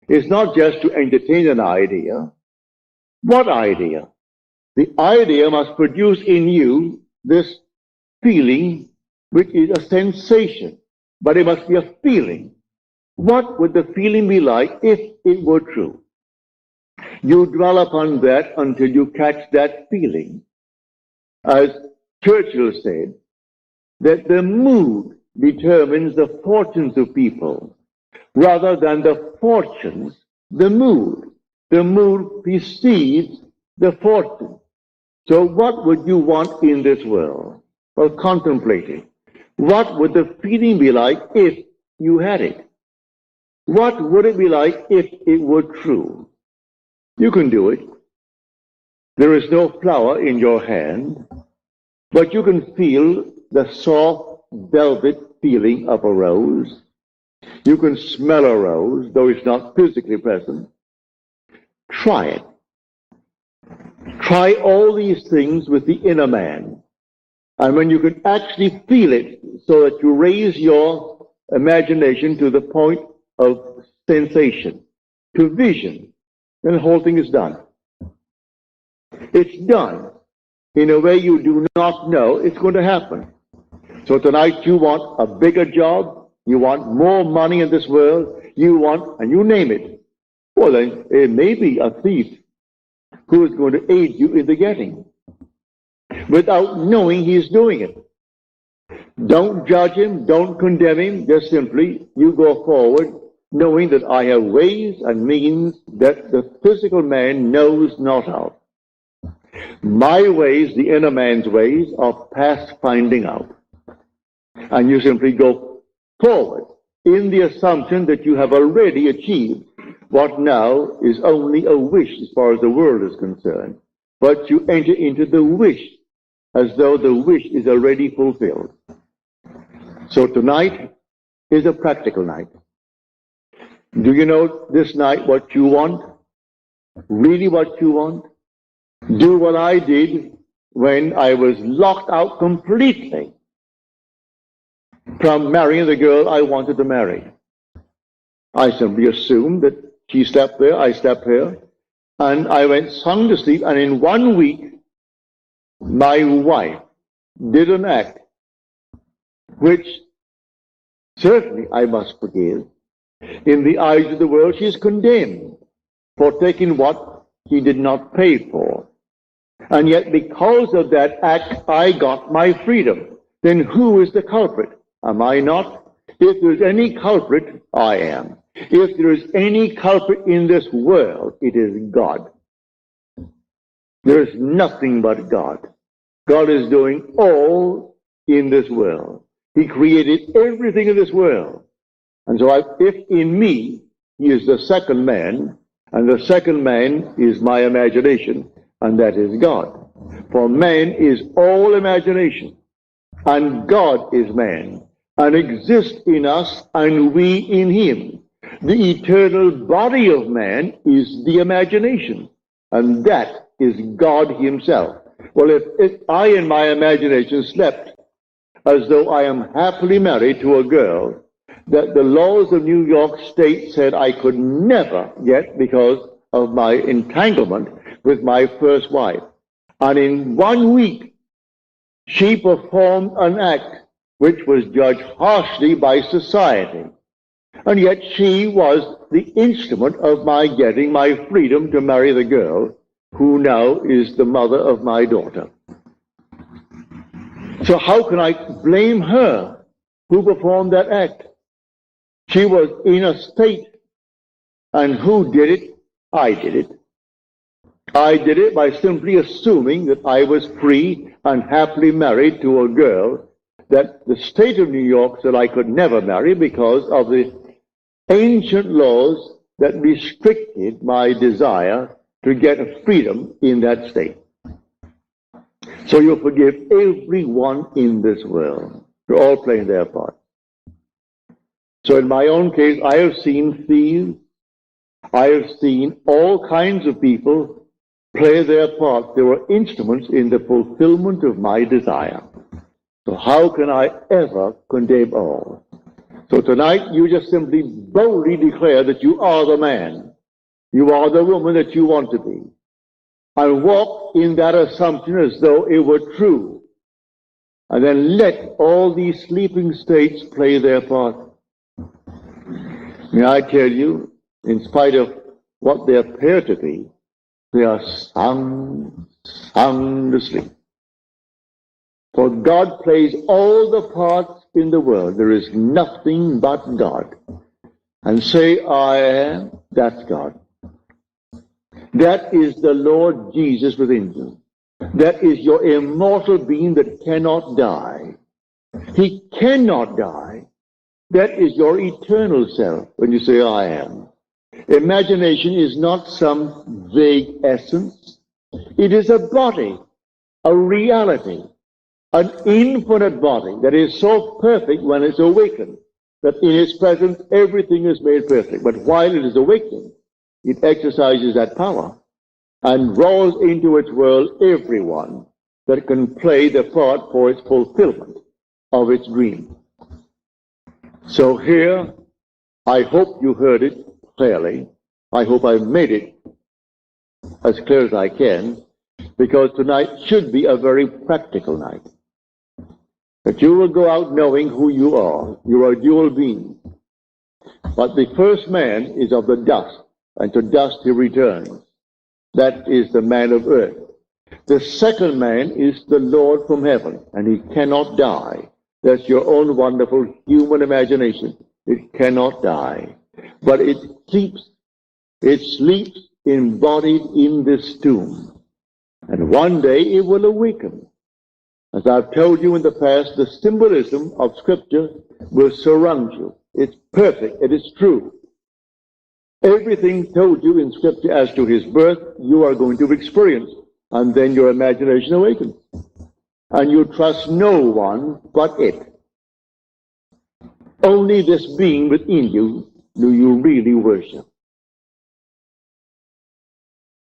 is not just to entertain an idea. What idea? The idea must produce in you this feeling, which is a sensation, but it must be a feeling. What would the feeling be like if it were true? You dwell upon that until you catch that feeling. As Churchill said, that the mood determines the fortunes of people, rather than the fortunes, the mood. The mood precedes the fortune. So what would you want in this world? Well, contemplate it. What would the feeling be like if you had it? What would it be like if it were true? You can do it. There is no flower in your hand, but you can feel the soft velvet feeling of a rose. You can smell a rose, though it's not physically present. Try it. Try all these things with the inner man. And when you can actually feel it, so that you raise your imagination to the point of sensation, to vision, then the whole thing is done. It's done in a way you do not know it's going to happen. So tonight you want a bigger job, you want more money in this world, you want, and you name it. Well, then it may be a thief who is going to aid you in the getting, without knowing he's doing it. Don't judge him, don't condemn him, just simply you go forward knowing that I have ways and means that the physical man knows not of. My ways, the inner man's ways, are past finding out. And you simply go forward in the assumption that you have already achieved what now is only a wish as far as the world is concerned. But you enter into the wish as though the wish is already fulfilled. So tonight is a practical night. Do you know this night what you want? Really what you want? Do what I did when I was locked out completely from marrying the girl I wanted to marry. I simply assumed that she slept there, I slept here, and I went sound asleep, and in 1 week, my wife did an act which certainly I must forgive. In the eyes of the world, she is condemned for taking what she did not pay for. And yet, because of that act, I got my freedom. Then who is the culprit? Am I not? If there's any culprit, I am. If there is any culprit in this world, it is God. There is nothing but God. God is doing all in this world. He created everything in this world. And so if in me, he is the second man, and the second man is my imagination, and that is God. For man is all imagination, and God is man, and exists in us, and we in him. The eternal body of man is the imagination, and that is God himself. Well, if I in my imagination slept as though I am happily married to a girl that the laws of New York State said I could never get because of my entanglement with my first wife, and in 1 week she performed an act which was judged harshly by society, and yet she was the instrument of my getting my freedom to marry the girl who now is the mother of my daughter. So how can I blame her who performed that act? She was in a state, and who did it? I did it. I did it by simply assuming that I was free and happily married to a girl that the state of New York said I could never marry because of the ancient laws that restricted my desire to get freedom in that state. So you forgive everyone in this world. They're all playing their part. So in my own case, I have seen thieves. I have seen all kinds of people play their part. They were instruments in the fulfillment of my desire. So how can I ever condemn all? So tonight you just simply boldly declare that you are the man, you are the woman that you want to be, and walk in that assumption as though it were true. And then let all these sleeping states play their part. May I tell you, in spite of what they appear to be, they are sound asleep. For God plays all the parts in the world. There is nothing but God. And say, I am, that's God. That is the Lord Jesus within you. That is your immortal being that cannot die. He cannot die. That is your eternal self when you say, I am. Imagination is not some vague essence. It is a body, a reality, an infinite body that is so perfect when it's awakened, that in its presence everything is made perfect. But while it is awakening, it exercises that power and draws into its world everyone that can play the part for its fulfillment of its dream. So here, I hope you heard it clearly. I hope I've made it as clear as I can, because tonight should be a very practical night. That you will go out knowing who you are. You are a dual being. But the first man is of the dust, and to dust he returns. That is the man of earth. The second man is the Lord from heaven, and he cannot die. That's your own wonderful human imagination. It cannot die. But it sleeps. It sleeps embodied in this tomb. And one day it will awaken. As I've told you in the past, the symbolism of Scripture will surround you. It's perfect. It is true. Everything told you in Scripture as to his birth, you are going to experience. And then your imagination awakens. And you trust no one but it. Only this being within you do you really worship.